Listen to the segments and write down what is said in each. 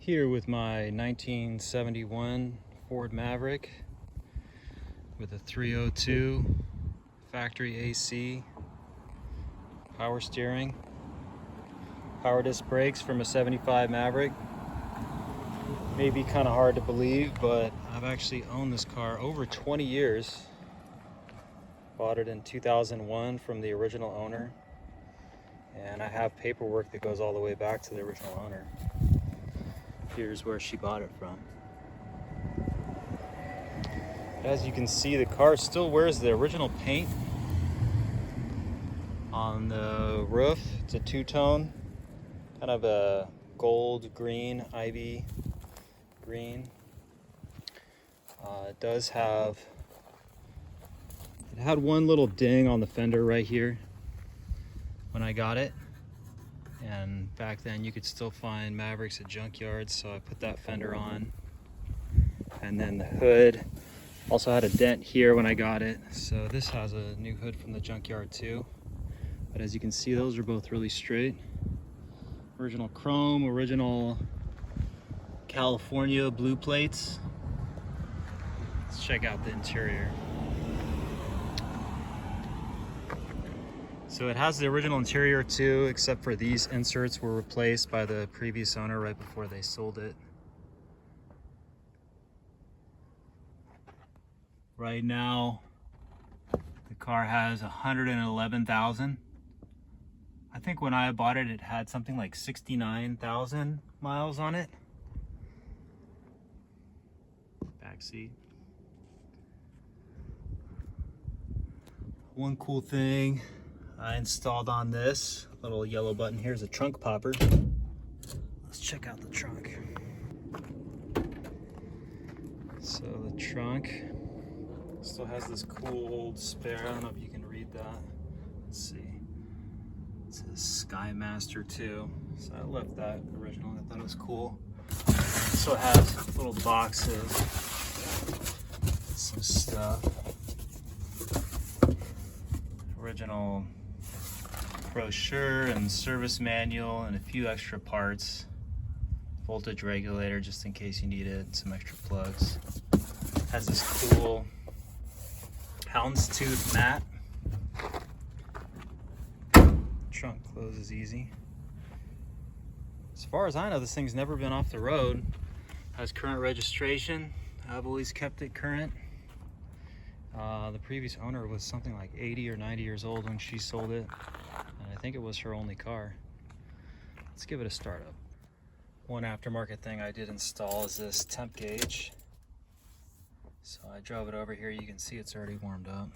Here with my 1971 Ford Maverick with a 302 factory AC, power steering, power disc brakes from a 75 Maverick. May be kind of hard to believe, but I've actually owned this car over 20 years. Bought it in 2001 from the original owner, and I have paperwork that goes all the way back to the original owner. Here's where she bought it from. As you can see, the car still wears the original paint on the roof. It's a two-tone, kind of a gold green, ivy green. It does have, it had one little ding on the fender right here when I got it. And back then you could still find Mavericks at junkyards, so I put that fender on. And then the hood also had a dent here when I got it, so this has a new hood from the junkyard too. But as you can see, those are both really straight. Original chrome, original California blue plates. Let's check out the interior. So it has the original interior too, except for these inserts were replaced by the previous owner right before they sold it. Right now, the car has 111,000. I think when I bought it, it had something like 69,000 miles on it. Back seat. One cool thing I installed on this little yellow button here is a trunk popper. Let's check out the trunk. So the trunk still has this cool old spare. I don't know if you can read that. Let's see. It says Skymaster 2. So I left that original. I thought it was cool. So it has a little box of some stuff. Original brochure and service manual and a few extra parts. Voltage regulator just in case you need it, some extra plugs. Has this cool houndstooth mat. Trunk closes easy. As far as I know, this thing's never been off the road. Has current registration. I've always kept it current. The previous owner was something like 80 or 90 years old when she sold it, and I think it was her only car. Let's give it a start up. One aftermarket thing I did install is this temp gauge. So I drove it over here. You can see it's already warmed up.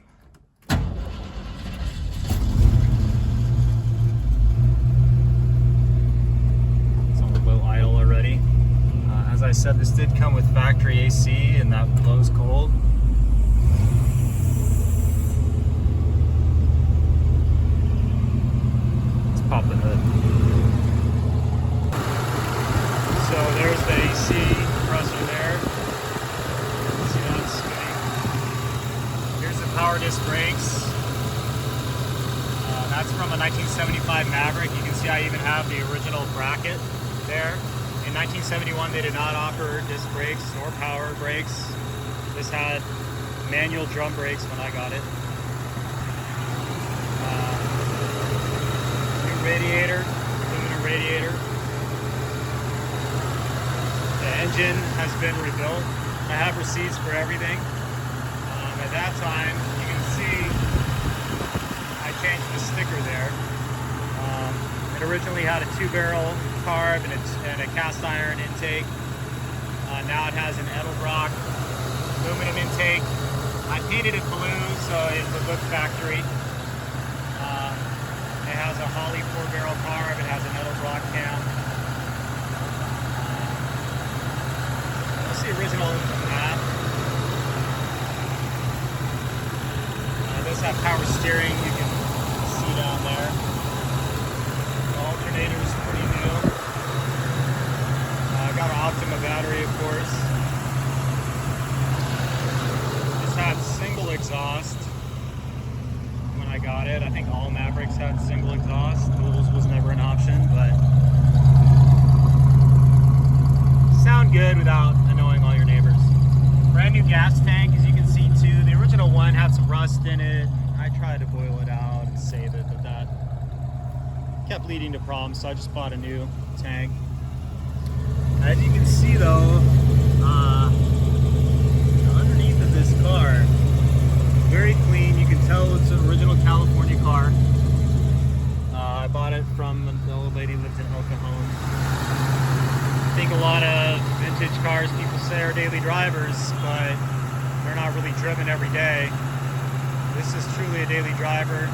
It's on the low idle already. As I said, this did come with factory AC, and that blows cold. Pop the hood. So there's the AC compressor there. See that spinning. Here's the power disc brakes. That's from a 1975 Maverick. You can see I even have the original bracket there. In 1971 they did not offer disc brakes nor power brakes. This had manual drum brakes when I got it. Radiator, aluminum radiator. The engine has been rebuilt. I have receipts for everything. At that time, you can see I changed the sticker there. It originally had a 2-barrel carb and a cast iron intake. Now it has an Edelbrock aluminum intake. I painted it blue, so it would look factory. It has a Holley 4-barrel carb. It has an Edelbrock cam. That's the original map. It does have power steering. You can see down there. The alternator is pretty new. I got an Optima battery, of course. This had single exhaust. I got it. I think all Mavericks had single exhaust. Duals was never an option, but good without annoying all your neighbors. Brand new gas tank, as you can see too. The original one had some rust in it. I tried to boil it out and save it, but that kept leading to problems, so I just bought a new tank. As you can see though, underneath of this car, very clean. You can tell it's an original California car. I bought it from the old lady who lived in El Cajon. I think a lot of vintage cars people say are daily drivers, but they're not really driven every day. This is truly a daily driver.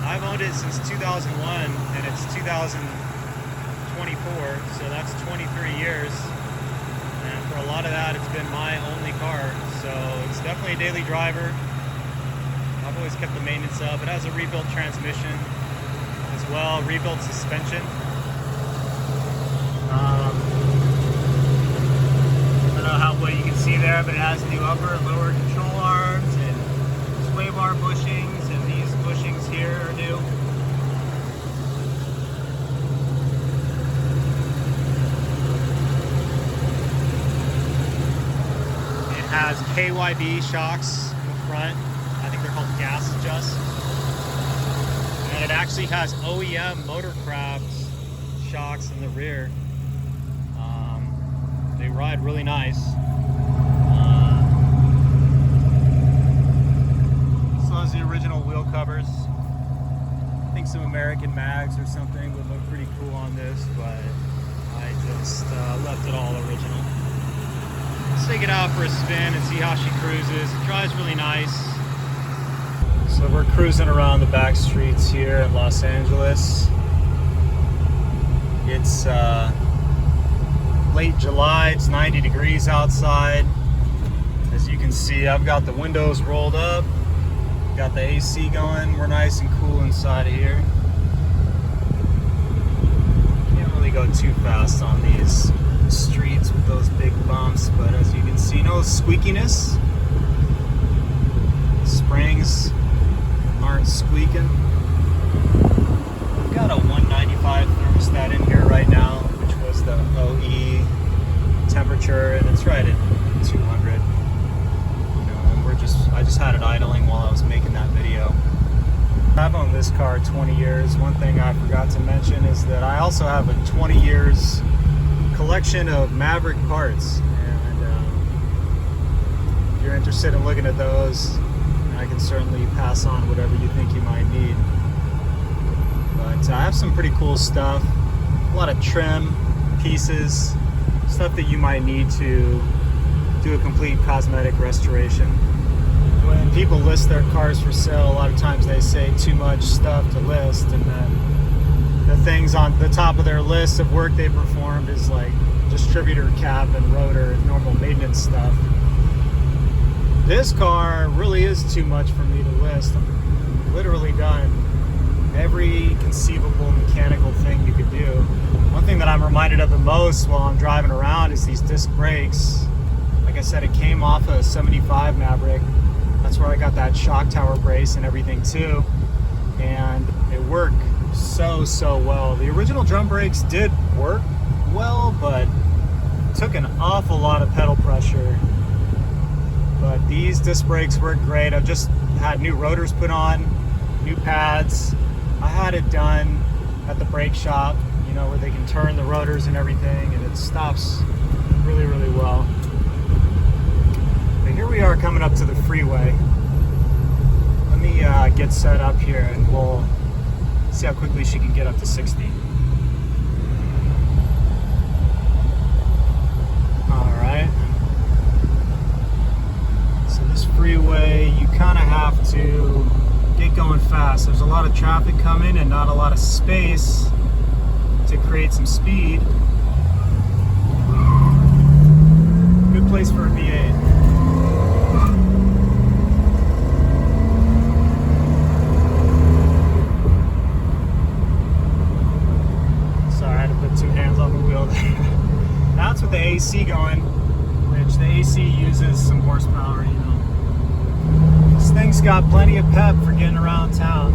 I've owned it since 2001 and it's 2024, so that's 23 years. And for a lot of that, it's been my only car. So it's definitely a daily driver. I've always kept the maintenance up. It has a rebuilt transmission as well, rebuilt suspension. I don't know how well you can see there, but it has new upper and lower control arms and sway bar bushings, and these bushings here are new. It has KYB shocks in the front. I think they're called gas adjust. And it actually has OEM Motorcraft shocks in the rear. They ride really nice. Still has the original wheel covers. I think some American mags or something would look pretty cool on this, but I just left it all original. Let's take it out for a spin and see how she cruises. It drives really nice. So we're cruising around the back streets here in Los Angeles. It's late July, it's 90 degrees outside. As you can see, I've got the windows rolled up, got the AC going. We're nice and cool inside of here. Can't really go too fast on these streets with those big bumps, but as you can see, no squeakiness. Springs aren't squeaking. We've got a 195 thermostat in here right now, which was the OE temperature, and it's right at 200. You know, and I just had it idling while I was making that video. I've owned this car 20 years. One thing I forgot to mention is that I also have a 20 years collection of Maverick parts, and if you're interested in looking at those, I can certainly pass on whatever you think you might need. But I have some pretty cool stuff, a lot of trim pieces, stuff that you might need to do a complete cosmetic restoration. When people list their cars for sale, a lot of times they say too much stuff to list, and then the things on the top of their list of work they performed is like distributor cap and rotor, normal maintenance stuff. This car really is too much for me to list. I've literally done every conceivable mechanical thing you could do. One thing that I'm reminded of the most while I'm driving around is these disc brakes. Like I said, it came off a 75 Maverick. That's where I got that shock tower brace and everything too. And it worked so well. The original drum brakes did work well, but it took an awful lot of pedal pressure. But these disc brakes work great. I've just had new rotors put on, new pads. I had it done at the brake shop, you know, where they can turn the rotors and everything, and it stops really well. But here we are coming up to the freeway. Let me get set up here and we'll see how quickly she can get up to 60. Alright. So this freeway, you kind of have to get going fast. There's a lot of traffic coming and not a lot of space to create some speed. Good place for a V8. Sorry, I had to put two hands on the wheel there. That's with the AC going, which the AC uses some horsepower, you know. This thing's got plenty of pep for getting around town.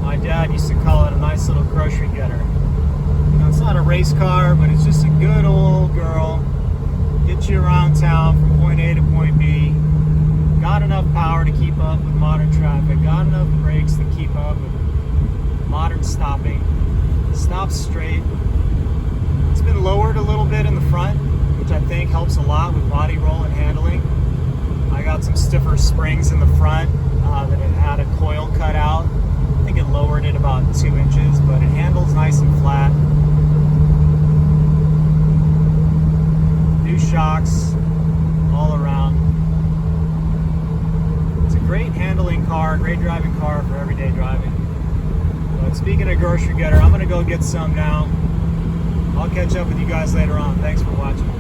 My dad used to call it a nice little grocery getter. You know, it's not a race car, but it's just a good old girl. Get you around town from point A to point B. Got enough power to keep up with modern traffic. Got enough brakes to keep up with modern stopping. Stops straight. It's been lowered a little bit in the front, which I think helps a lot with body roll and handling. I got some stiffer springs in the front that it had a coil cut out. I think it lowered it about 2 inches, but it handles nice and flat. New shocks all around. It's a great handling car, great driving car for everyday driving. But speaking of grocery getter, I'm gonna go get some now. I'll catch up with you guys later on. Thanks for watching.